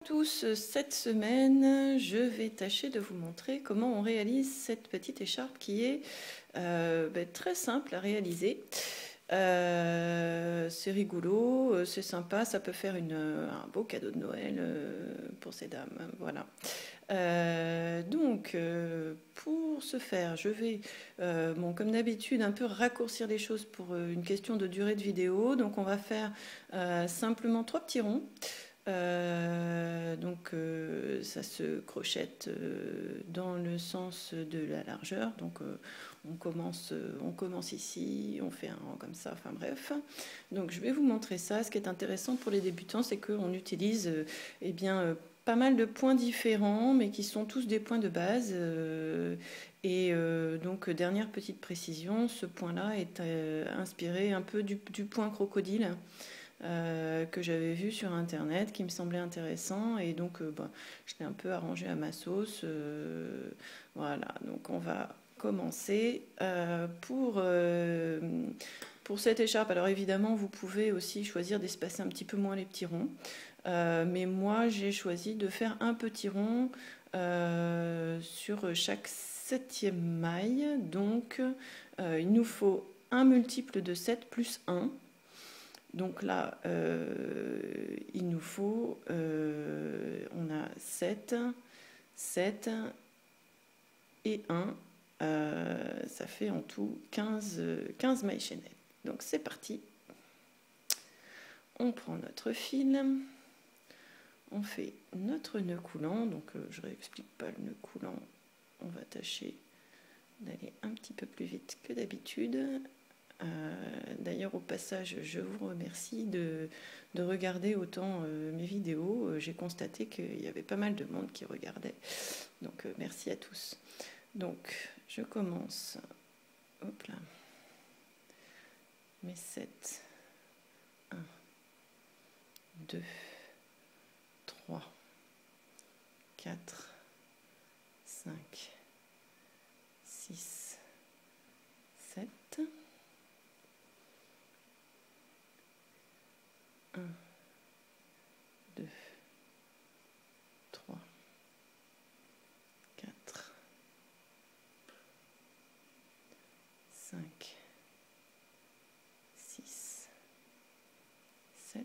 Tous, cette semaine, je vais tâcher de vous montrer comment on réalise cette petite écharpe qui est très simple à réaliser. C'est rigolo, c'est sympa, ça peut faire un beau cadeau de Noël pour ces dames. Voilà. Pour ce faire, je vais, comme d'habitude, un peu raccourcir les choses pour une question de durée de vidéo. Donc on va faire simplement 3 petits ronds. Ça se crochette dans le sens de la largeur. Donc on commence ici, on fait un rang comme ça, enfin bref. Donc je vais vous montrer ça. Ce qui est intéressant pour les débutants, c'est qu'on utilise pas mal de points différents, mais qui sont tous des points de base. Dernière petite précision, ce point-là est inspiré un peu du point crocodile. Que j'avais vu sur internet, qui me semblait intéressant, et donc je l'ai un peu arrangé à ma sauce. Voilà, donc on va commencer pour cette écharpe. Alors évidemment, vous pouvez aussi choisir d'espacer un petit peu moins les petits ronds, mais moi j'ai choisi de faire un petit rond sur chaque 7e maille. Donc il nous faut un multiple de 7 plus 1. Donc là, il nous faut, on a 7 et 1, ça fait en tout 15 mailles chaînettes. Donc c'est parti. On prend notre fil, on fait notre nœud coulant. Donc je ne réexplique pas le nœud coulant, on va tâcher d'aller un petit peu plus vite que d'habitude. D'ailleurs, au passage, je vous remercie de regarder autant mes vidéos. J'ai constaté qu'il y avait pas mal de monde qui regardait. Donc, merci à tous. Donc, je commence. Hop là. Mes 7. 1, 2, 3, 4, 5, 6, 7. 1, 2, 3, 4, 5, 6, 7.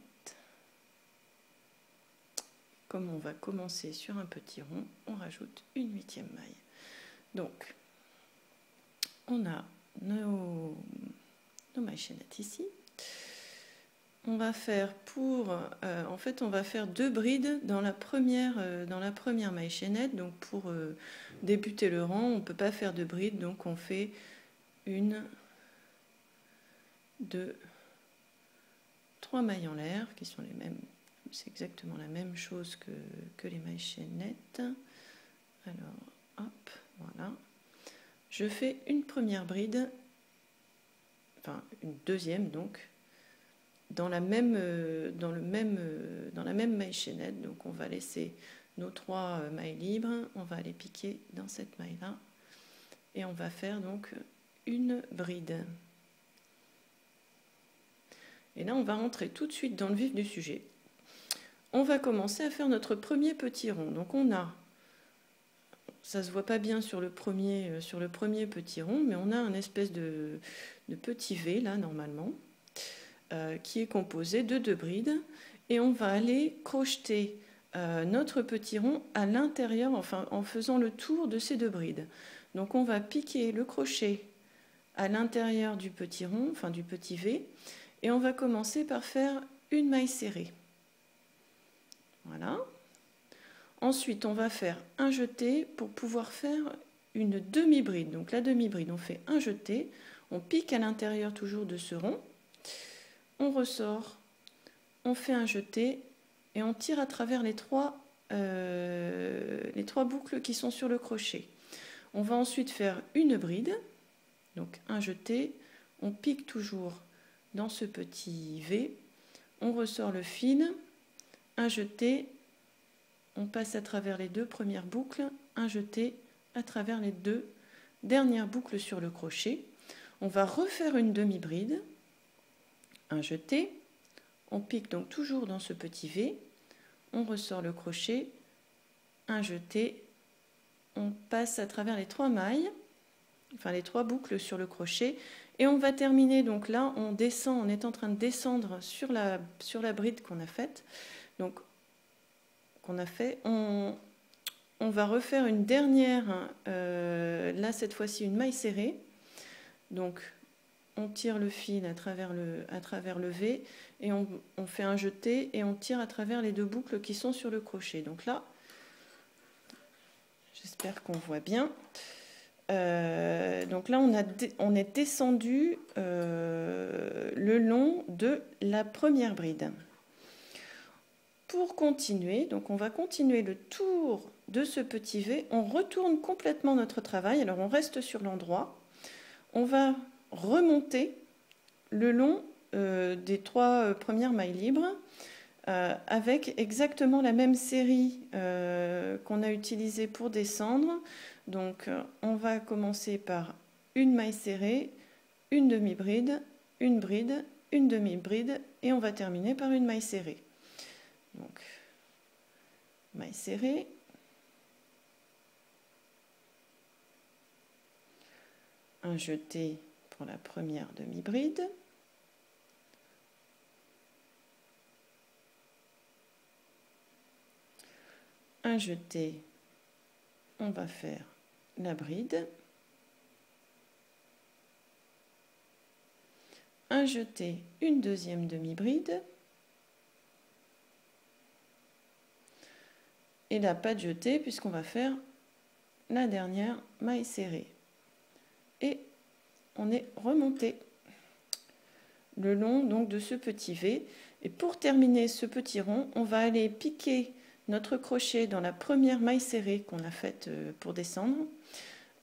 Comme on va commencer sur un petit rond, on rajoute une 8e maille. Donc, on a nos mailles chaînettes ici. On va faire en fait, on va faire 2 brides dans la première maille chaînette. Donc pour débuter le rang, on ne peut pas faire de brides, donc on fait 1, 2, 3 mailles en l'air, qui sont les mêmes. C'est exactement la même chose que les mailles chaînettes. Alors, hop, voilà. Je fais une première bride, enfin une deuxième donc, dans la même maille chaînette. Donc on va laisser nos 3 mailles libres, on va aller piquer dans cette maille là et on va faire donc une bride. Et là on va rentrer tout de suite dans le vif du sujet. On va commencer à faire notre premier petit rond. Donc on a, ça se voit pas bien sur le premier petit rond, mais on a un espèce de petit V là normalement, qui est composé de 2 brides, et on va aller crocheter notre petit rond à l'intérieur, enfin en faisant le tour de ces 2 brides. Donc on va piquer le crochet à l'intérieur du petit rond, enfin du petit V, et on va commencer par faire une maille serrée. Voilà. Ensuite on va faire un jeté pour pouvoir faire une demi-bride. Donc la demi-bride, on fait un jeté, on pique à l'intérieur toujours de ce rond, on ressort, on fait un jeté et on tire à travers les 3 boucles qui sont sur le crochet. On va ensuite faire une bride, donc un jeté, on pique toujours dans ce petit V, on ressort le fil, un jeté, on passe à travers les 2 premières boucles, un jeté à travers les 2 dernières boucles sur le crochet. On va refaire une demi-bride, un jeté, on pique donc toujours dans ce petit V, on ressort le crochet, un jeté, on passe à travers les 3 mailles, enfin les 3 boucles sur le crochet, et on va terminer. Donc là, on descend, on est en train de descendre sur la bride qu'on a faite. Donc, on va refaire une dernière, là cette fois-ci une maille serrée. Donc, on tire le fil à travers le V et on fait un jeté et on tire à travers les 2 boucles qui sont sur le crochet. Donc là, j'espère qu'on voit bien. Donc là, on est descendu le long de la première bride. Pour continuer, donc on va continuer le tour de ce petit V. On retourne complètement notre travail. Alors on reste sur l'endroit. On va remonter le long des 3 premières mailles libres avec exactement la même série qu'on a utilisée pour descendre. Donc on va commencer par une maille serrée, une demi-bride, une bride, une demi-bride et on va terminer par une maille serrée. Donc maille serrée, un jeté pour la première demi-bride, un jeté, on va faire la bride, un jeté, une deuxième demi-bride, et là pas de jeté puisqu'on va faire la dernière maille serrée. Et on est remonté le long donc de ce petit V. Et pour terminer ce petit rond, on va aller piquer notre crochet dans la première maille serrée qu'on a faite pour descendre.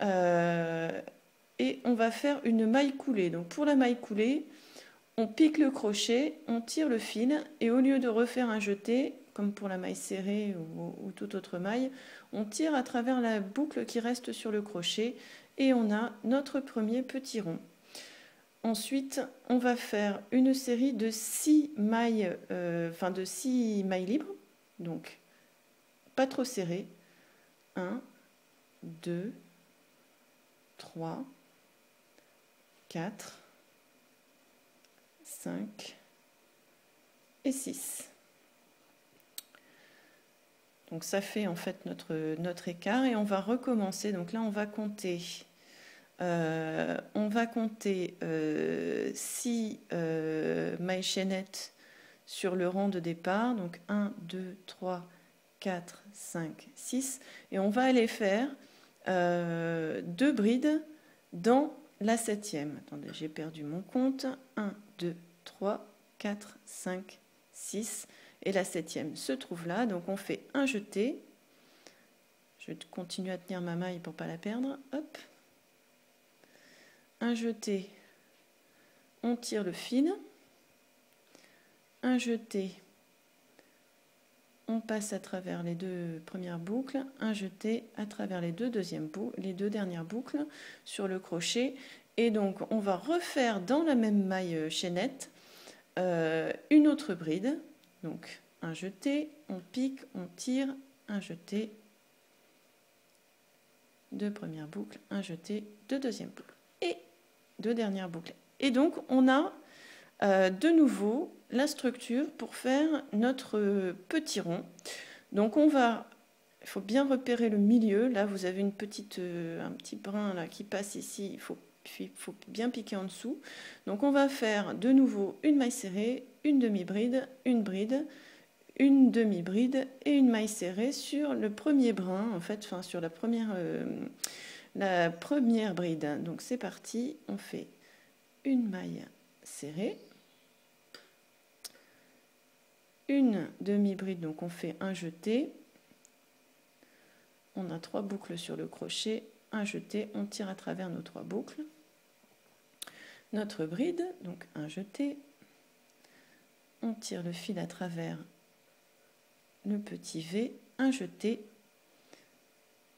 Et on va faire une maille coulée. Donc pour la maille coulée, on pique le crochet, on tire le fil et au lieu de refaire un jeté, comme pour la maille serrée ou toute autre maille, on tire à travers la boucle qui reste sur le crochet et on a notre premier petit rond. Ensuite, on va faire une série de 6 mailles, de 6 mailles libres, donc pas trop serrées. 1, 2, 3, 4, 5 et 6. Donc ça fait en fait notre écart et on va recommencer. Donc là on va compter 6 mailles chaînettes sur le rang de départ. Donc 1, 2, 3, 4, 5, 6. Et on va aller faire 2 brides dans la 7e. Attendez, j'ai perdu mon compte. 1, 2, 3, 4, 5, 6. Et la 7e se trouve là. Donc on fait un jeté. Je vais continuer à tenir ma maille pour ne pas la perdre. Hop. Un jeté. On tire le fil. Un jeté. On passe à travers les 2 premières boucles. Un jeté à travers les 2 dernières boucles sur le crochet. Et donc on va refaire dans la même maille chaînette une autre bride. Donc un jeté, on pique, on tire, un jeté, 2 premières boucles, un jeté, 2 deuxièmes boucles et 2 dernières boucles. Et donc on a de nouveau la structure pour faire notre petit rond. Donc il faut bien repérer le milieu. Là vous avez un petit brin là qui passe ici, il faut bien piquer en dessous. Donc on va faire de nouveau une maille serrée, une demi-bride, une bride, une demi-bride et une maille serrée sur le premier brin, en fait, sur la première bride. Donc c'est parti, on fait une maille serrée, une demi-bride, donc on fait un jeté, on a 3 boucles sur le crochet, un jeté, on tire à travers nos 3 boucles, notre bride, donc un jeté, on tire le fil à travers le petit V, un jeté,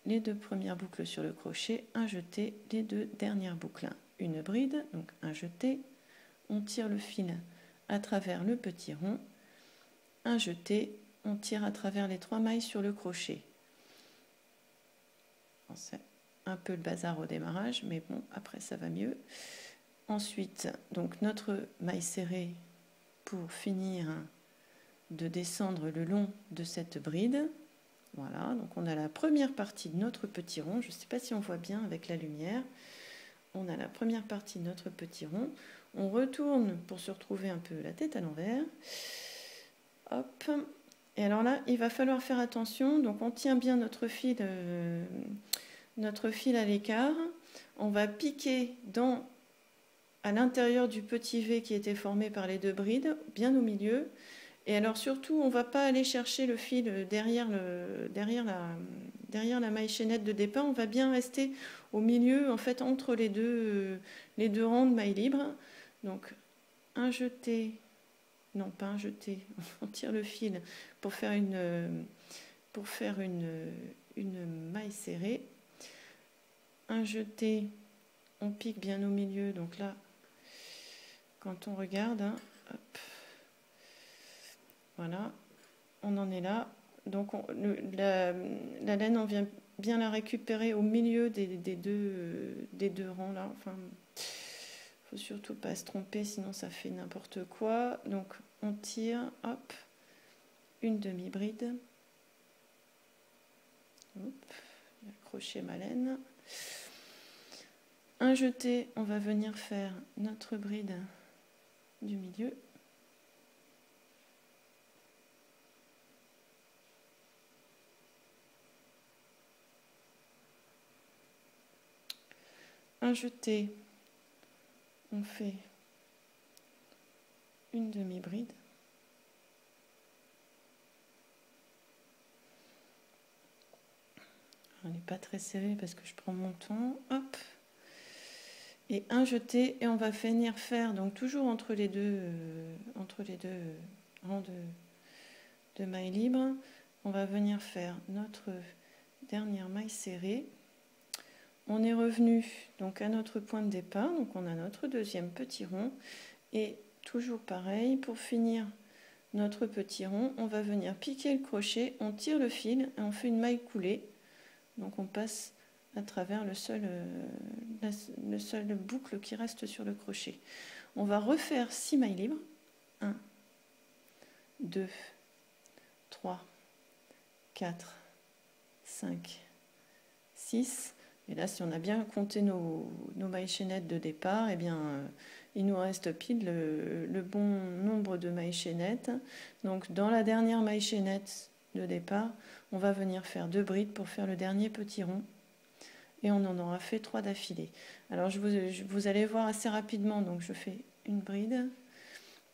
les 2 premières boucles sur le crochet, un jeté, les 2 dernières boucles, une bride, donc un jeté, on tire le fil à travers le petit rond, un jeté, on tire à travers les 3 mailles sur le crochet. C'est un peu le bazar au démarrage, mais bon, après ça va mieux. Ensuite, donc notre maille serrée pour finir de descendre le long de cette bride. Voilà, donc on a la première partie de notre petit rond. Je ne sais pas si on voit bien avec la lumière. On a la première partie de notre petit rond. On retourne pour se retrouver un peu la tête à l'envers. Hop. Et alors là, il va falloir faire attention. Donc on tient bien notre fil à l'écart. On va piquer à l'intérieur du petit V qui était formé par les 2 brides, bien au milieu. Et alors surtout, on ne va pas aller chercher le fil derrière la maille chaînette de départ. On va bien rester au milieu, en fait, entre les deux rangs de mailles libres. Donc, un jeté, non pas un jeté, on tire le fil pour faire une maille serrée. Un jeté, on pique bien au milieu. Donc là, quand on regarde, hein, hop, voilà, on en est là. Donc la laine, on vient bien la récupérer au milieu des deux rangs là. Enfin, faut surtout pas se tromper, sinon ça fait n'importe quoi. Donc on tire, hop, une demi-bride. Accrocher ma laine. Un jeté, on va venir faire notre bride du milieu. Un jeté, on fait une demi-bride. On n'est pas très serré parce que je prends mon temps. Hop. Et un jeté, et on va venir faire, donc toujours entre les deux rangs de mailles libres, on va venir faire notre dernière maille serrée. On est revenu donc à notre point de départ, donc on a notre deuxième petit rond, et toujours pareil, pour finir notre petit rond, on va venir piquer le crochet, on tire le fil et on fait une maille coulée. Donc on passe à travers le seul boucle qui reste sur le crochet. On va refaire 6 mailles libres. 1, 2, 3, 4, 5, 6. Et là, si on a bien compté nos mailles chaînettes de départ, eh bien, il nous reste pile le bon nombre de mailles chaînettes. Donc, dans la dernière maille chaînette de départ, on va venir faire 2 brides pour faire le dernier petit rond. Et on en aura fait 3 d'affilée. Alors, vous allez voir assez rapidement. Donc, je fais une bride.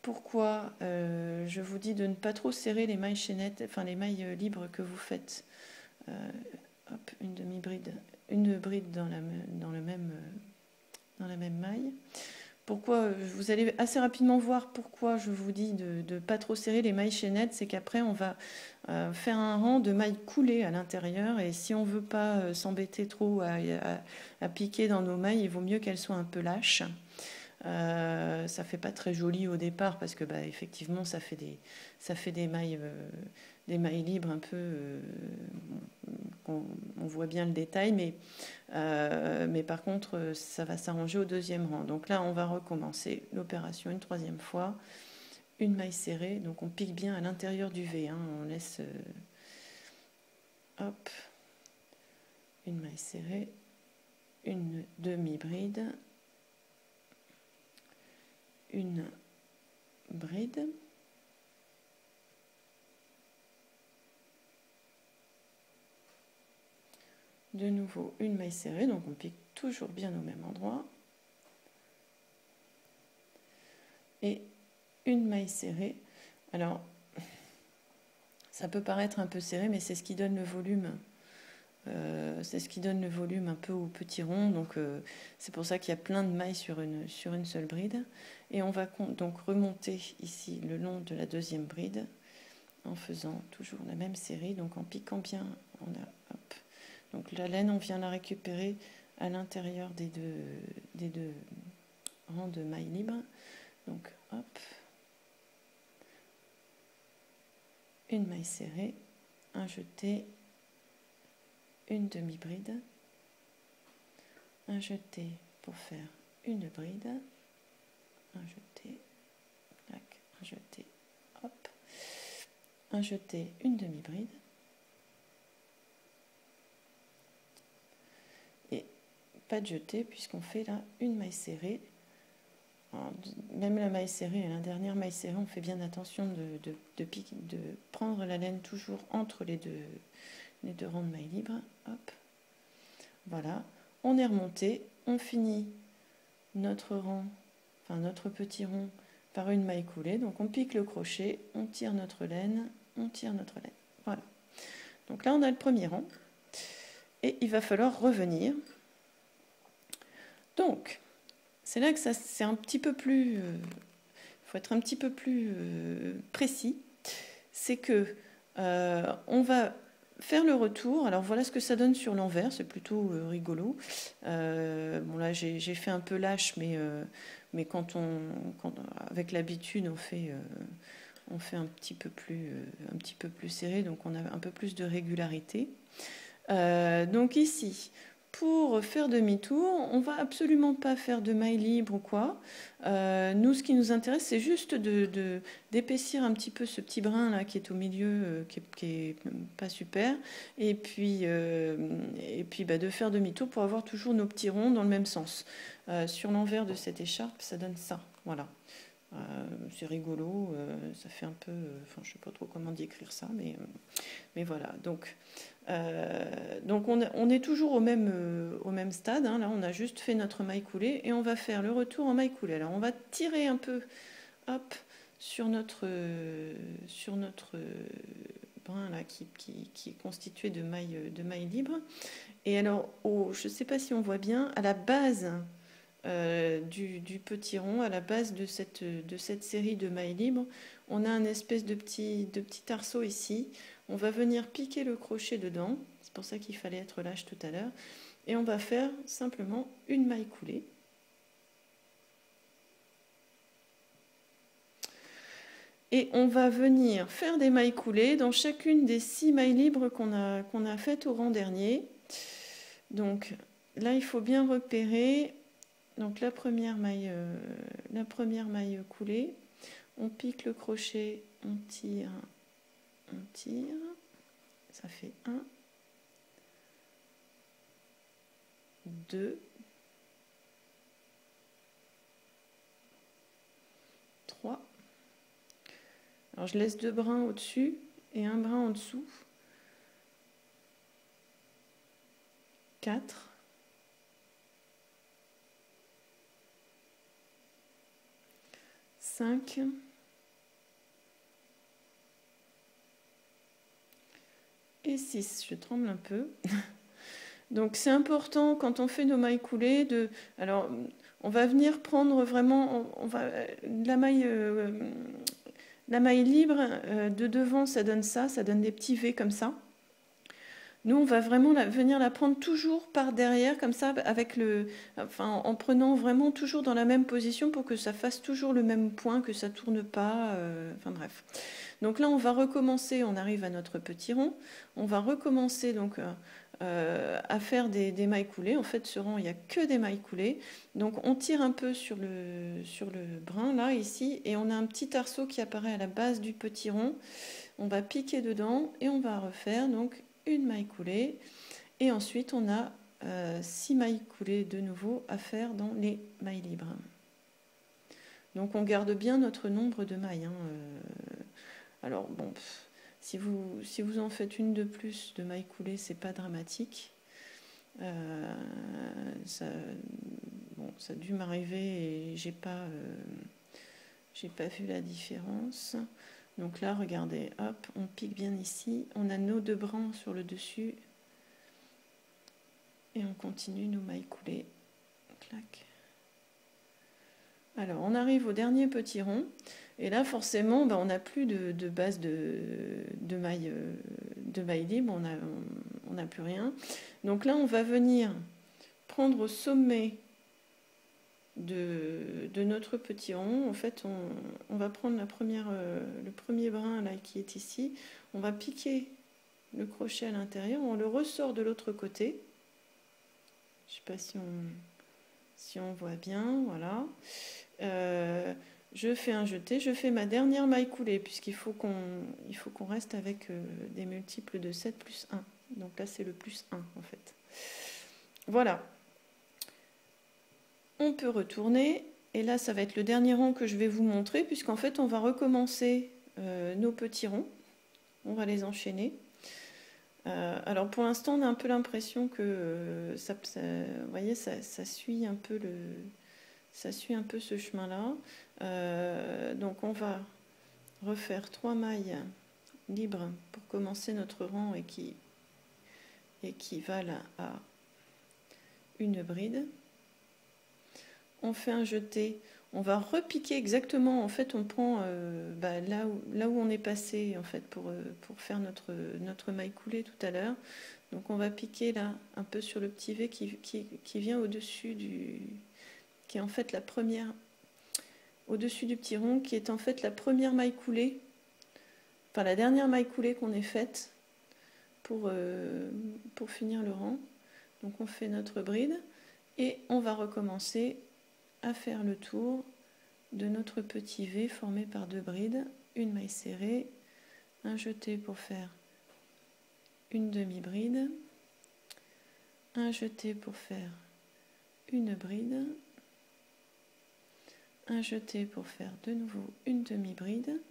Pourquoi je vous dis de ne pas trop serrer les mailles chaînettes, enfin les mailles libres que vous faites. Hop, une demi-bride, une bride dans la même maille. Pourquoi vous allez assez rapidement voir pourquoi je vous dis de ne pas trop serrer les mailles chaînettes, c'est qu'après on va faire un rang de mailles coulées à l'intérieur, et si on ne veut pas s'embêter trop à piquer dans nos mailles, il vaut mieux qu'elles soient un peu lâches. Ça fait pas très joli au départ parce que effectivement ça fait des mailles libres un peu, on voit bien le détail, mais par contre ça va s'arranger au deuxième rang. Donc là on va recommencer l'opération une 3e fois, une maille serrée, donc on pique bien à l'intérieur du V, hein, on laisse hop, une maille serrée, une demi-bride, une bride, de nouveau une maille serrée, donc on pique toujours bien au même endroit, et une maille serrée. Alors ça peut paraître un peu serré, mais c'est ce qui donne le volume. C'est ce qui donne le volume un peu au petit rond, donc c'est pour ça qu'il y a plein de mailles sur une seule bride. Et on va donc remonter ici le long de la deuxième bride en faisant toujours la même série, donc en piquant bien. Hop. Donc la laine, on vient la récupérer à l'intérieur des deux rangs de mailles libres. Donc hop. une maille serrée, un jeté, une demi-bride, un jeté pour faire une bride, un jeté, tac, un jeté, hop, un jeté, une demi-bride, et pas de jeté puisqu'on fait là une maille serrée. Alors, même la maille serrée et la dernière maille serrée, on fait bien attention de prendre la laine toujours entre les deux rangs de mailles libres. Hop. Voilà, on est remonté, on finit notre rang, enfin notre petit rond par une maille coulée. Donc on pique le crochet, on tire notre laine, on tire notre laine. Voilà. Donc là on a le premier rang et il va falloir revenir. Donc c'est là que ça c'est un petit peu plus, faut être un petit peu plus précis. C'est que on va faire le retour. Alors voilà ce que ça donne sur l'envers, c'est plutôt rigolo. Bon là j'ai fait un peu lâche, mais avec l'habitude on fait un petit peu plus serré, donc on a un peu plus de régularité. Donc ici, pour faire demi-tour, on va absolument pas faire de maille libre ou quoi. Nous, ce qui nous intéresse, c'est juste d'épaissir un petit peu ce petit brin là qui est au milieu, qui est pas super, et puis de faire demi-tour pour avoir toujours nos petits ronds dans le même sens. Sur l'envers de cette écharpe, ça donne ça. Voilà. C'est rigolo, ça fait un peu, enfin je sais pas trop comment décrire ça, mais voilà. Donc on est toujours au même stade, hein. Là on a juste fait notre maille coulée et on va faire le retour en maille coulée. Alors on va tirer un peu, hop, sur notre brin là qui est constitué de mailles libres. Et alors, je ne sais pas si on voit bien, à la base du petit rond, à la base de cette série de mailles libres, on a un espèce de petit arceau ici. On va venir piquer le crochet dedans, c'est pour ça qu'il fallait être lâche tout à l'heure, et on va faire simplement une maille coulée. Et on va venir faire des mailles coulées dans chacune des 6 mailles libres qu'on a faites au rang dernier. Donc là, il faut bien repérer. Donc la première maille coulée, on pique le crochet, on tire, ça fait 1, 2, 3. Alors je laisse 2 brins au-dessus et un brin en dessous. 4. 5. Et 6. Je tremble un peu. Donc c'est important quand on fait nos mailles coulées alors on va venir prendre vraiment la maille libre de devant, ça donne des petits V comme ça. Nous, on va vraiment venir la prendre toujours par derrière, comme ça, en prenant vraiment toujours dans la même position pour que ça fasse toujours le même point, que ça tourne pas. Enfin bref. Donc là, on va recommencer. On arrive à notre petit rond. On va recommencer donc à faire des mailles coulées. En fait, ce rang, il n'y a que des mailles coulées. Donc on tire un peu sur le brin là ici, et on a un petit arceau qui apparaît à la base du petit rond. On va piquer dedans et on va refaire donc une maille coulée, et ensuite on a 6 mailles coulées de nouveau à faire dans les mailles libres. Donc on garde bien notre nombre de mailles, hein. Alors bon, si vous en faites une de plus de mailles coulées, c'est pas dramatique. Ça a dû m'arriver et j'ai pas vu la différence. Donc là, regardez, hop, on pique bien ici. On a nos 2 brins sur le dessus. Et on continue nos mailles coulées. Clac. Alors, on arrive au dernier petit rond. Et là, forcément, on n'a plus de base de mailles libres. On n'a plus rien. Donc là, on va venir prendre au sommet de notre petit rond. En fait, on va prendre le premier brin là qui est ici. On va piquer le crochet à l'intérieur, on le ressort de l'autre côté. Je ne sais pas si on voit bien, voilà. Je fais un jeté, je fais ma dernière maille coulée, puisqu'il faut qu'on reste avec des multiples de 7 plus 1. Donc là, c'est le plus 1, en fait. Voilà. On peut retourner, et là, ça va être le dernier rang que je vais vous montrer, puisqu'en fait, on va recommencer nos petits ronds. On va les enchaîner. Alors pour l'instant, on a un peu l'impression que vous voyez, ça suit un peu ce chemin-là. Donc on va refaire 3 mailles libres pour commencer notre rang et qui équivalent à une bride. On fait un jeté. On va repiquer exactement, en fait, on prend là où on est passé, en fait, pour faire notre maille coulée tout à l'heure. Donc on va piquer là, un peu sur le petit V qui vient au-dessus qui est en fait la première, au-dessus du petit rond, qui est en fait la première maille coulée, enfin la dernière maille coulée qu'on ait faite pour finir le rang. Donc on fait notre bride, et on va recommencer à faire le tour de notre petit V formé par 2 brides, une maille serrée, un jeté pour faire une demi-bride, un jeté pour faire une bride, un jeté pour faire de nouveau une demi-bride,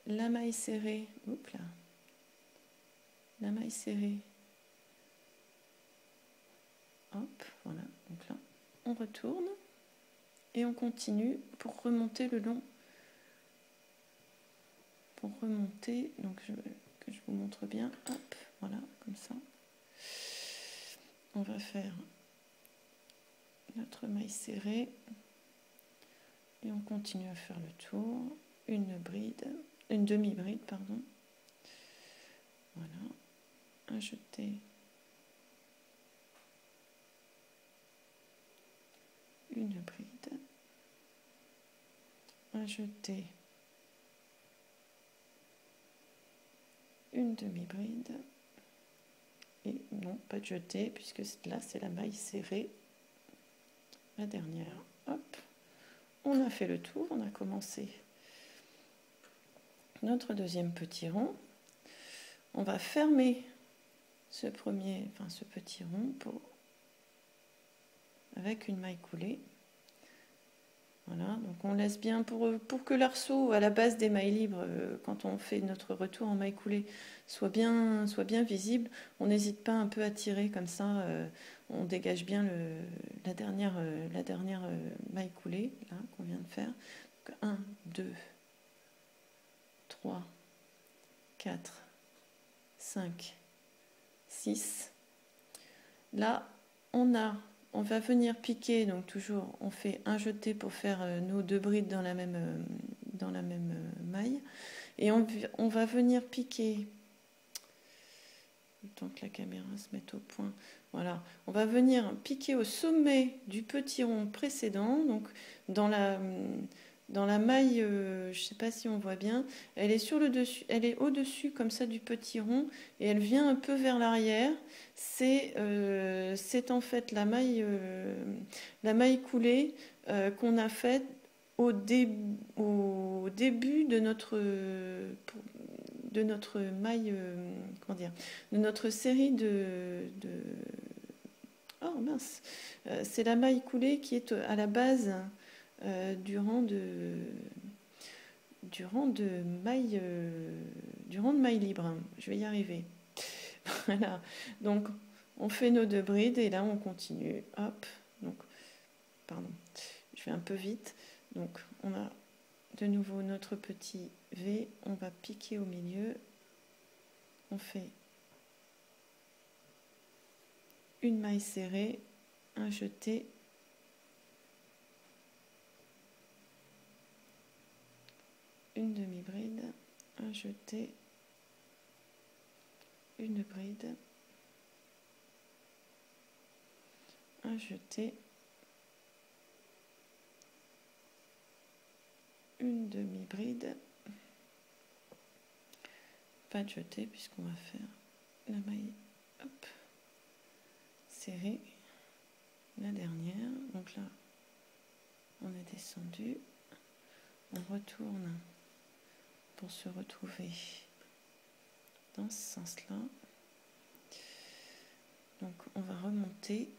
la maille serrée, la maille serrée, hop, voilà, donc là, on retourne et on continue pour remonter le long. Pour remonter, donc que je vous montre bien, hop, voilà, comme ça. On va faire notre maille serrée et on continue à faire le tour, une demi-bride, pardon. Voilà, un jeté, une bride, un jeté, une demi-bride, et non, pas de jeté, puisque là c'est la maille serrée, la dernière. Hop, on a fait le tour, on a commencé notre deuxième petit rond. On va fermer ce petit rond avec une maille coulée. Voilà, donc on laisse bien pour que l'arceau à la base des mailles libres, quand on fait notre retour en maille coulée, soit bien visible. On n'hésite pas un peu à tirer comme ça, on dégage bien la dernière maille coulée là qu'on vient de faire. Donc 1, 2, 3, 4, 5, 6. Là, on va venir piquer, donc toujours on fait un jeté pour faire nos 2 brides dans la même maille, et on va venir piquer, le temps que la caméra se mette au point, voilà, on va venir piquer au sommet du petit rond précédent, donc dans la maille, je ne sais pas si on voit bien, elle est sur le dessus, elle est au-dessus comme ça du petit rond, et elle vient un peu vers l'arrière. C'est en fait la maille coulée qu'on a faite au début de notre maille, comment dire, de notre série oh mince, c'est la maille coulée qui est à la base du rang de maille libre. Je vais y arriver. Voilà, donc on fait nos 2 brides et là on continue. Hop, donc pardon, je vais un peu vite. Donc on a de nouveau notre petit V, on va piquer au milieu, on fait une maille serrée, un jeté, une demi-bride, un jeté, une bride, un jeté, une demi-bride, pas de jeté puisqu'on va faire la maille, hop, serrée, la dernière. Donc là on est descendu, on retourne pour se retrouver dans ce sens là. Donc on va remonter,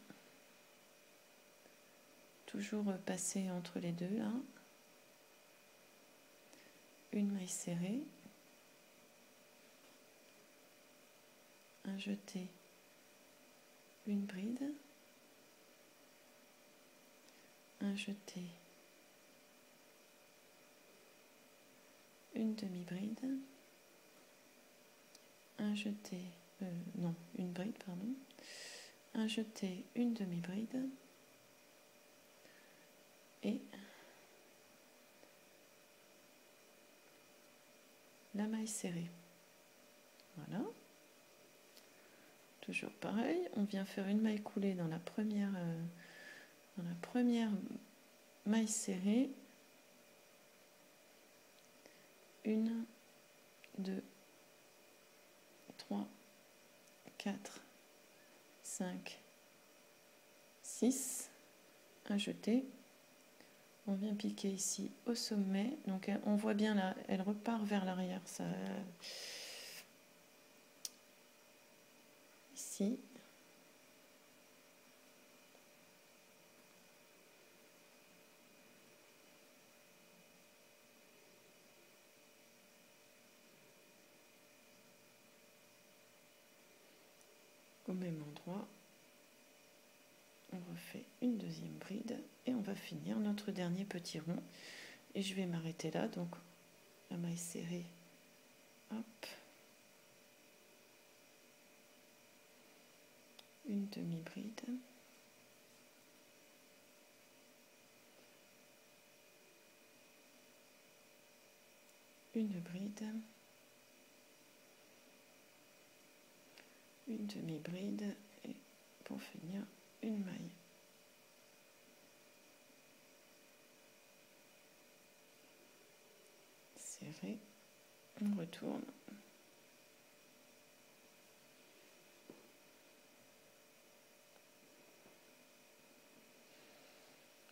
toujours passer entre les deux là, une maille serrée, un jeté, une bride, un jeté, une demi-bride, un jeté, non, une bride, pardon, un jeté, une demi-bride et la maille serrée. Voilà. Toujours pareil, on vient faire une maille coulée dans la première maille serrée. 1, 2, 3, 4, 5, 6, un jeté. On vient piquer ici au sommet, donc on voit bien là, elle repart vers l'arrière, ça, ici. Au même endroit, on refait une deuxième bride et on va finir notre dernier petit rond. Et je vais m'arrêter là, donc la maille serrée, hop, une demi-bride, une bride, une demi-bride et pour finir une maille. Serré, on retourne.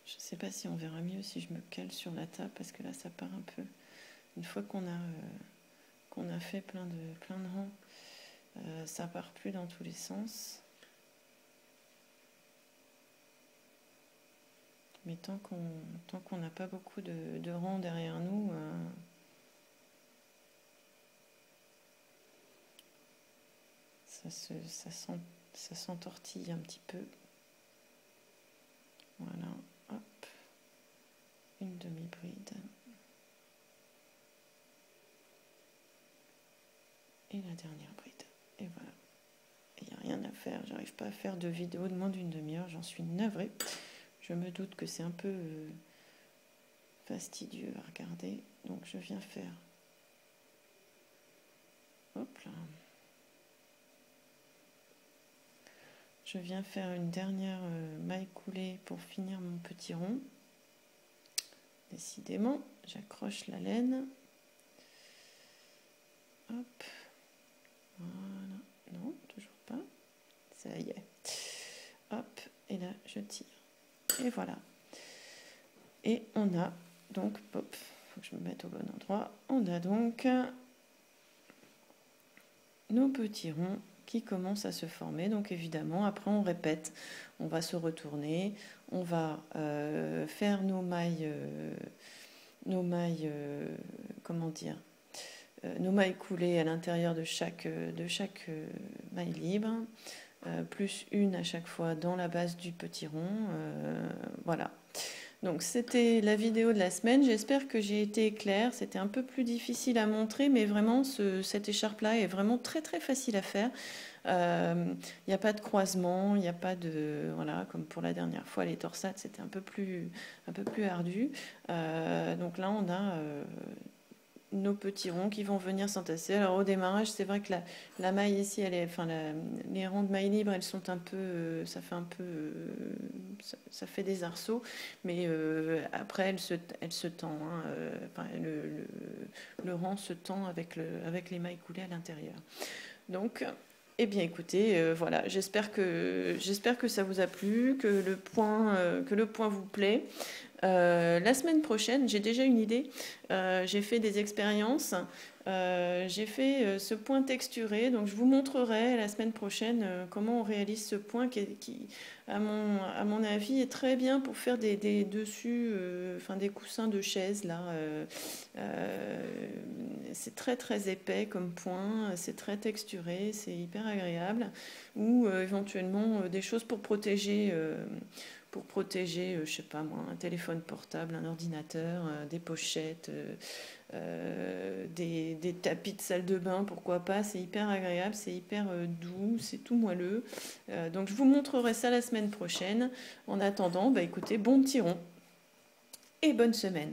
Je ne sais pas si on verra mieux si je me cale sur la table parce que là ça part un peu. Une fois qu'on a fait plein de rangs, ça part plus dans tous les sens. Mais tant qu'on n'a pas beaucoup de rangs derrière nous, ça s'entortille un petit peu. Voilà, hop, une demi-bride. Et la dernière bride. Et voilà. Il n'y a rien à faire. J'arrive pas à faire de vidéo de moins d'une demi-heure. J'en suis navrée. Je me doute que c'est un peu fastidieux à regarder. Donc je viens faire. Hop là. Je viens faire une dernière maille coulée pour finir mon petit rond. Décidément, j'accroche la laine. Hop. Voilà. Non, toujours pas. Ça y est. Hop. Et là, je tire. Et voilà. Et on a donc, hop, faut que je me mette au bon endroit. On a donc nos petits ronds qui commencent à se former. Donc évidemment, après on répète. On va se retourner. On va faire nos mailles, comment dire, nos mailles coulées à l'intérieur de chaque maille libre. Plus une à chaque fois dans la base du petit rond. Voilà. Donc c'était la vidéo de la semaine. J'espère que j'ai été claire. C'était un peu plus difficile à montrer, mais vraiment cette écharpe-là est vraiment très très facile à faire. Il n'y a pas de croisement, il n'y a pas de... Voilà, comme pour la dernière fois, les torsades, c'était un peu plus ardu. Donc là, on a nos petits ronds qui vont venir s'entasser. Alors au démarrage, c'est vrai que la maille ici, les rangs de maille libre, elles sont un peu, ça fait un peu, ça fait des arceaux, mais après elle se tend. Hein, enfin, le rang se tend avec les mailles coulées à l'intérieur. Donc, eh bien écoutez, voilà, j'espère que ça vous a plu, que le point vous plaît. La semaine prochaine, j'ai déjà une idée. J'ai fait des expériences. J'ai fait ce point texturé. Donc, je vous montrerai la semaine prochaine comment on réalise ce point qui à mon avis, est très bien pour faire des dessus, enfin des coussins de chaise. Là, c'est très très épais comme point. C'est très texturé. C'est hyper agréable. Ou éventuellement des choses pour protéger. Je sais pas moi, un téléphone portable, un ordinateur, des pochettes, des tapis de salle de bain, pourquoi pas. C'est hyper agréable, c'est hyper doux, c'est tout moelleux. Donc je vous montrerai ça la semaine prochaine. En attendant, bah écoutez, bon petit rond et bonne semaine.